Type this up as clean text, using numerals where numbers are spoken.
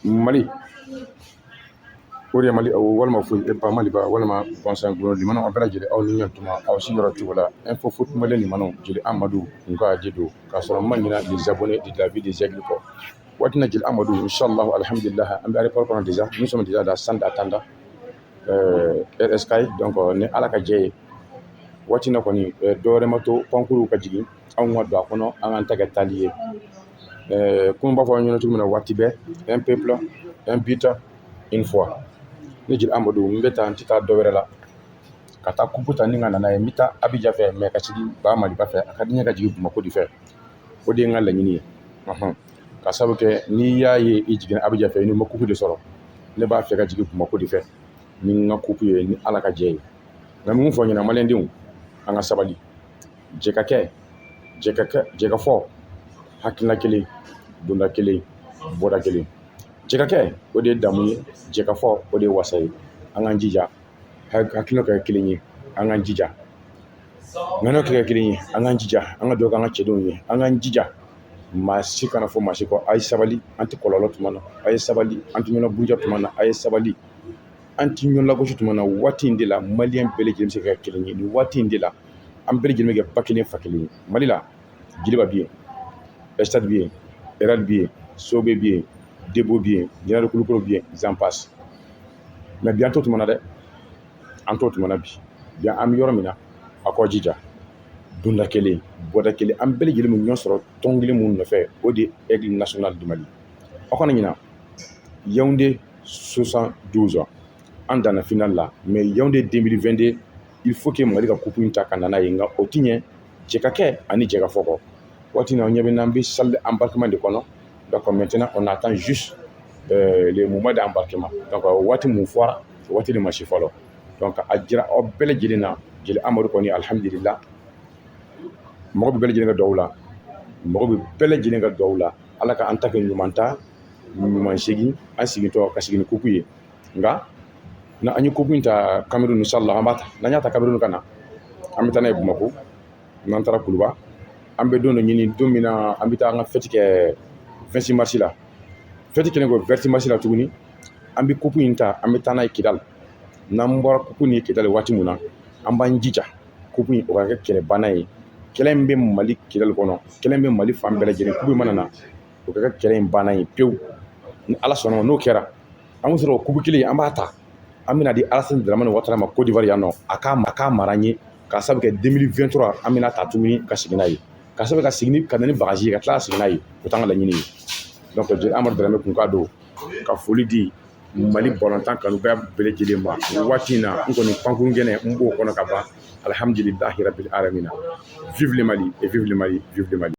Mali o de Mali walima foyi ba Mali ba walima bɔnsan gulɔ limanaw aw bɛɛ lajɛlen aw ni ɲantuma aw sigiyɔrɔ cogo la info foot malien limanaw jeli Amadu nka Dido k'a sɔrɔ ma ɲina les abonnés de la vie des aigles kɔ waati na jeli Amadu inchallah alhamdulillah an bɛ aéroport kɔnɔ déjà nous sommes déjà dans stand attendant Air Sky donc ni ala ka jɛ ye waati na kɔni dɔwɛrɛ ma to concours ka jigin anw ka don a kɔnɔ an k'an ta kɛ taali ye comme b'a fɔ an ɲɛna cogo min na waati bɛɛ un peuple un but une fois ne jeli Amadu n bɛ taa n tɛ taa dɔwɛrɛ la ka taa kupu ta ni ka nana ye n bɛ taa Abidjan fɛ mais ka sigi ba Maliba fɛ a ka di n ye ka jigin Bamako de fɛ o de ye n ka laɲini ye ka sababu kɛ n'i y'a ye i jiginna Abidjan fɛ i ni ma kupu de sɔrɔ ne b'a fɛ ka jigin Bamako de fɛ ni n ka kupu ye ni ala ka jɛ ye nka mun fɔ ɲɛna maliyɛndenw an ka sabali jɛ ka kɛ jɛ ka fɔ hakilina kelen donda kelen bɔda kelen jɛ ka kɛ o de ye damu ye jɛ ka fɔ o de ye wasa ye an k'an jija hakilina ka kɛ kelen ye an k'an jija ŋaniyaw ka kɛ kelen ye an k'an jija an ka dɔ k'an ka cɛdenw ye an k'an jija maa si kana fɔ maa si kɔ a ye sabali an tɛ kɔlɔlɔ tuma na a ye sabali an tɛ ɲɔgɔn buruja tuma na a ye sabali an tɛ ɲɔgɔn lagosi tuma na waati in de la maliyɛn bɛɛ lajɛlen bɛ se ka kɛ kelen ye nin waati in de la an bɛɛ lajɛlen bɛ kɛ ba kelen fa kelen ye Mali la Jeliba bɛ yen Estade bɛ yen Erel bɛ yen Sobe bɛ yen Debo bɛ yen Général Kulukoro bɛ yen j'en passe mais bi an t'o tuma na dɛ an t'o tuma na bi an bɛ yɔrɔ min na a k'aw jija donda kelen bɔda kelen an bɛɛ lajɛlen bɛ ɲɔgɔn sɔrɔ tɔn kelen mun nɔfɛ o de ye aigle national du Mali aw kana ɲina Yaoundé 72 ans an danna finale la mais Yaoundé 2022 il faut que Mali ka coupe in ta ka nana ye nka o ti ɲɛ jɛ ka kɛ ani jɛ ka fɔ kɔ waati na ɲɛ bɛ n'an bɛ salle d'embarquement de kɔnɔ donc maintenant on attend juste le moment d'embarquement donc waati mun fɔra waati de ma se fɔlɔ donc a jira aw bɛɛ lajɛlen na jeli Amadu kɔni alhamdulillah mɔgɔ bɛ bɛɛ lajɛlen ka duwawu la mɔgɔ bɛ bɛɛ lajɛlen ka duwawu la ala ka an ta kɛ ɲuman ta ɲuman segin an sigintɔ ka segin ni kupu ye nka na an ye kupu in ta Cameroun inchallah an b'a ta n'an y'a ta Cameroun ka na an bɛ taa n'a ye Bamako n'an taara Kuluba an bɛ don dɔ ɲini don min na an bɛ taa an ka fête kɛ 26 mars la fête kelen kɔ 20 mars la tuguni an bɛ kupu in ta an bɛ taa n'a ye Kidal n'an bɔra kupu ni Kidal waati mun na an b'an jija kupu in o ka kɛ kɛlɛbana ye kɛlɛ in bɛ Mali Kidal kɔnɔ kɛlɛ in bɛ Mali fan bɛɛ lajɛlen kupu in mana na o ka kɛ kɛlɛ in banna ye pewu ni ala sɔnna n'o kɛra an bɛ sɔrɔ o kupu kelen an b'a ta an bɛna di Alassane Dramane Ouattara ma Côte d'Ivoire yan nɔ a k'a mara an ye k'a sababu kɛ 2023 an bɛna ta tuguni ka segin n'a ye ka sababu ka segin ka na ni bagaji ye ka tila ka segin n'a ye o t'an ka laɲini ye donc jeli Amadu Dramane kun ka don ka foli di Mali bɔlɔntan kanubɛɛ bɛɛ lajɛlen ma waati in na n kɔni pankuru gɛnɛ n b'o kɔnɔ ka ban alhamdulilahi rabil alamina vive le Mali et vive le Mali vive le Mali